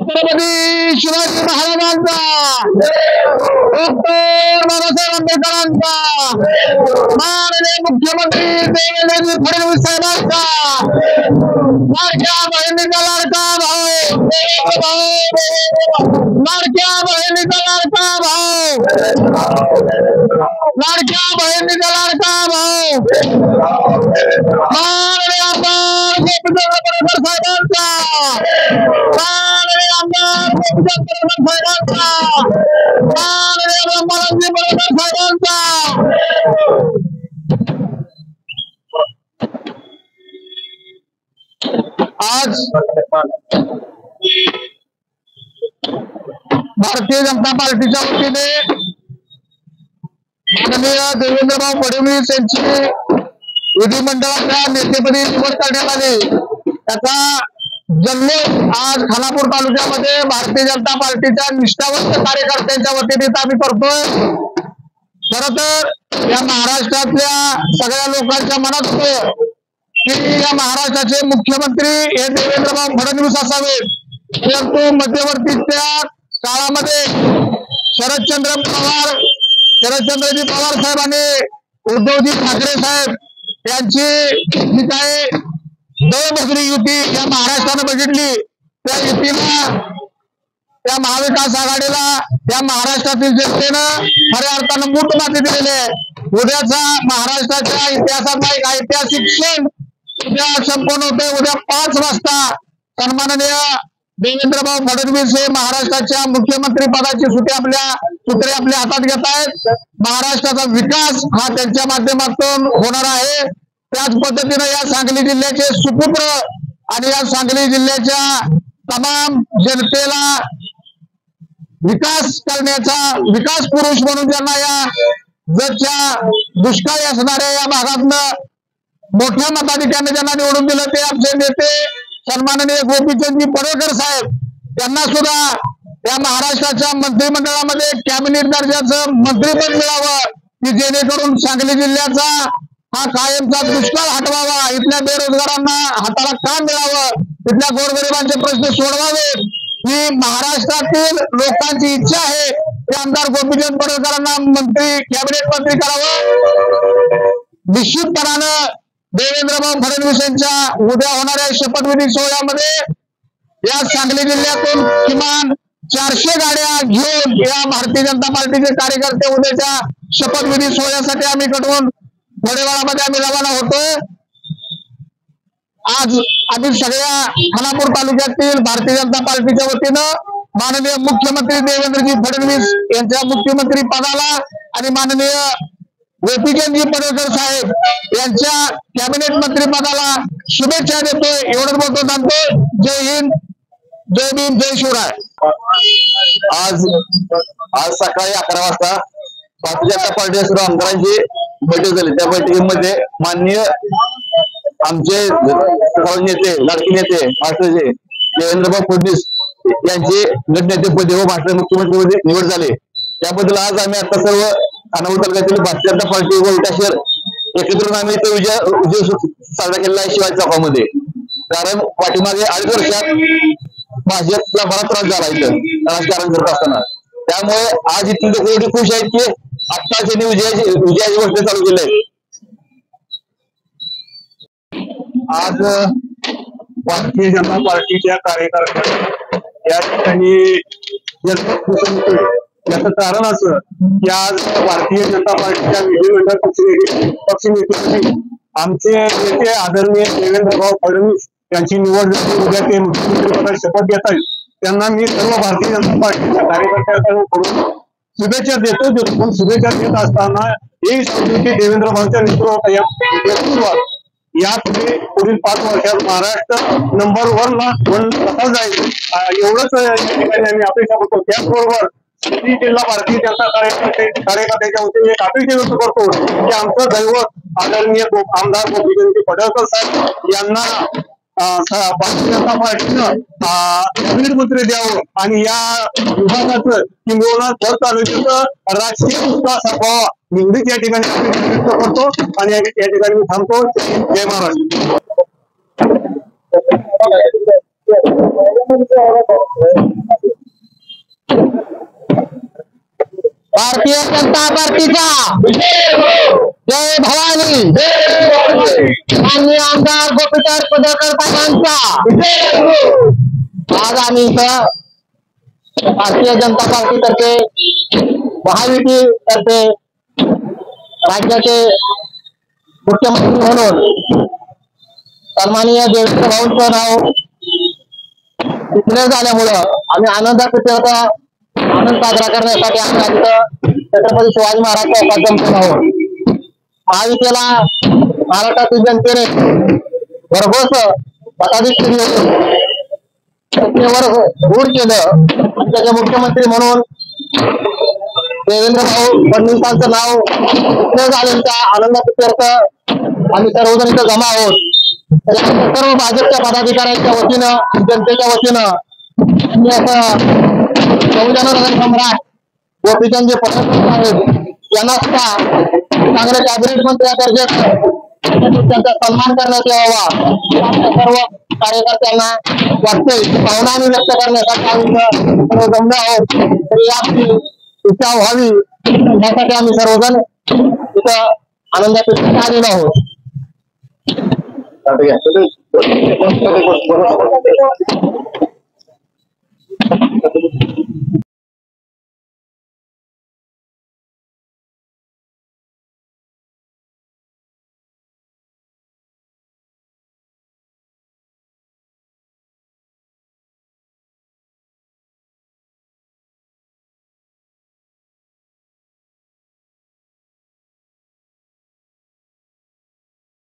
छत्रपती शिवाजी महाराजांचा, डॉक्टर बाबासाहेब आंबेडकरांचा, माननीय मुख्यमंत्री देवेंद्र फडणवीस साहेबांचा, लाडक्या बहिणीचा लाडका भाऊ, लाडक्या बहिणीचा लाडका भाऊ, लाडक्या बहिणीचा लाडका भाऊ, माननीय आमदार गोपीचंद पडळकर साहेबांचा, माननीय आमदार गोपीचंद पडळकर साहेबांचा, माननीय ब्रह्मानंदजी पडळकर साहेबांचा। आज भारतीय जनता पार्टीच्या वतीने माननीय देवेंद्रभाऊ फडणवीस यांची विधिमंडळाच्या नेतेपदी निवड करण्यात आली। त्याचा जल्लोष आज खानापूर तालुक्यामध्ये भारतीय जनता पार्टीच्या निष्ठावंत कार्यकर्त्यांच्या वतीने आम्ही करतोय। खरं तर या महाराष्ट्रातल्या सगळ्या लोकांच्या मनात होतं की या महाराष्ट्राचे मुख्यमंत्री हे देवेंद्रभाऊ फडणवीस असावेत, परंतु मध्यवर्तीच्या काळामध्ये शरदचंद्रजी पवार साहेब आणि उद्धवजी ठाकरे साहेब यांची जी काय दळभद्री युती या महाराष्ट्रानं बघितली, त्या युतीला, त्या महाविकास आघाडीला या महाराष्ट्रातील जनतेनं खऱ्या अर्थानं मूठ माती दिलेली आहे। उद्याचा महाराष्ट्राच्या इतिहासातला एक ऐतिहासिक क्षण उद्या संपन्न होते। उद्या 5 वाजता सन्माननीय देवेंद्रभाऊ फडणवीस हे महाराष्ट्राच्या मुख्यमंत्री पदाची सूत्रे आपल्या हातात घेत आहेत। महाराष्ट्राचा विकास हा त्यांच्या माध्यमातून होणार आहे। त्याच पद्धतीने या सांगली जिल्ह्याचे सुपुत्र आणि या सांगली जिल्ह्याच्या तमाम जनतेला विकास करण्याचा विकास पुरुष म्हणून ज्यांना या जगच्या दुष्काळी असणाऱ्या या भागातनं मोठ्या मताधिक्याने ज्यांना निवडून दिलं ते आमचे नेते सन्माननीय गोपीचंदजी पडळकर साहेब यांना सुद्धा या महाराष्ट्राच्या मंत्रिमंडळामध्ये कॅबिनेट दर्जाचं मंत्रिपद मिळावं, की जेणेकरून सांगली जिल्ह्याचा हा कायमचा दुष्काळ हटवावा, इथल्या बेरोजगारांना हाताला काम मिळावं, इथल्या गोरगरिबांचे प्रश्न सोडवावेत ही महाराष्ट्रातील लोकांची इच्छा आहे। ते आमदार गोपीचंद पडळकरांना कॅबिनेट मंत्री करावं। निश्चितपणानं देवेंद्रभाऊ फडणवीस यांच्या उद्या होणाऱ्या शपथविधी सोहळ्यामध्ये या सांगली जिल्ह्यातून किमान 400 गाड्या घेऊन या भारतीय जनता पार्टीचे कार्यकर्ते उद्याच्या शपथविधी सोहळ्यासाठी आम्ही कटवून थोड्या वेळामध्ये आम्ही रवाना होतोय। आज आम्ही सगळ्या खानापूर तालुक्यातील भारतीय जनता पार्टीच्या वतीनं माननीय मुख्यमंत्री देवेंद्रजी फडणवीस यांच्या मुख्यमंत्री पदाला आणि माननीय गोपीचंदजी पडळकर साहेब यांच्या कॅबिनेट मंत्री पदाला शुभेच्छा देतोय। एवढंच बोलतो थांबतो। जय हिंद, जय भीम, जय शिवराय। आज सकाळी 11 वाजता भारतीय जनता पार्टी सर्व आमदारांची बैठक झाली। त्या बैठकीमध्ये माननीय आमचे नेते लाडके नेते महाराष्ट्राचे देवेंद्रभाऊ फडणवीस यांची गटनेतेपदी व महाराष्ट्र मुख्यमंत्रीपदी निवड झाली। त्याबद्दल आज आम्ही आता सर्व खानापूर तालुक्यातील भारतीय जनता पार्टी व विटा शहर एकत्रून आम्ही तो विजय साजरा केलेला आहे शिवाजी चौकामध्ये। कारण पाठीमागे 2.5 वर्षात भाजपला बराच त्रास झाला इथं राजकारण करत असताना, त्यामुळे आज इथली लोक एवढी खुश आहेत की आता त्यांनी विजयाची गोष्ट चालू केली आहे। आज भारतीय जनता पार्टीच्या कार्यकर्त्यांनी या ठिकाणी याचं कारण असं की आज भारतीय जनता पार्टीच्या विधिमंडळ पक्षनेतेपदी आमचे नेते आदरणीय देवेंद्रभाऊ फडणवीस यांची निवड झाली। उद्या ते मुख्यमंत्रीपदाची शपथ घेत आहेत। त्यांना मी सर्व भारतीय जनता पार्टीच्या कार्यकर्त्यांकडून शुभेच्छा देतो। पण शुभेच्छा देत असताना हे सांगतो की देवेंद्रभाऊंच्या नेतृत्वात यापुढे पुढील 5 वर्षात महाराष्ट्र नंबर 1 कसा जाईल एवढंच या ठिकाणी आम्ही अपेक्षा करतो। त्याचबरोबर जिल्हा भारतीय जनता कार्यकर्त्यांच्या वतीने एक अपेक्षा व्यक्त करतो की आमचं दैवत आदरणीय आमदार गोपीचंद पडळकर साहेब यांना भारतीय जनता पार्टीनं कॅबिनेट मंत्री द्यावं आणि या विभागाचं किंबहुना थर तालुक्याचं राजकीय दुष्काळ संपवावा एवढीच या ठिकाणी व्यक्त करतो आणि या ठिकाणी मी थांबतो। जय महाराष्ट्र। भारतीय जनता पार्टीचा जय भवानी, माननीय आमदार गोपीचंद पडळकर साहेबांचा आज आम्ही इथं भारतीय जनता पार्टीतर्फे महायुतीतर्फे राज्याचे मुख्यमंत्री म्हणून सन्माननीय देवेंद्र भाऊंचं नाव डिक्लेअर झाल्यामुळं आम्ही आनंद साजरा करण्यासाठी आम्ही आज छत्रपती शिवाजी महाराज चौकात जमतो आहोत. महायुतीला महाराष्ट्रातील जनतेने भरघोस मताधिक्य देऊन सत्तेवर रूढ केलं. त्याचे मुख्यमंत्री म्हणून देवेंद्र भाऊ फडणवीसांचं नाव डिक्लेअर झाल्याच्या आनंदाप्रीत्यर्थ आम्ही सर्वजण इथं जमा आहोत. सर्व भाजपच्या पदाधिकाऱ्यांच्या वतीनं जनतेच्या वतीनं मी असं बहुजन सम्राट गोपीचंद पडळकर साहेब यांना सुद्धा चांगले कॅबिनेट मंत्री दर्जाचा त्यांचा सन्मान करण्यात यावा आमच्या सर्व कार्यकर्त्यांना वाटते. भावना आम्ही व्यक्त करण्यासाठी आम्ही सर्व जमलो आहोत. तरी याची इच्छा व्हावी यासाठी आम्ही सर्वजण इथं आनंदात आलेलो आहोत.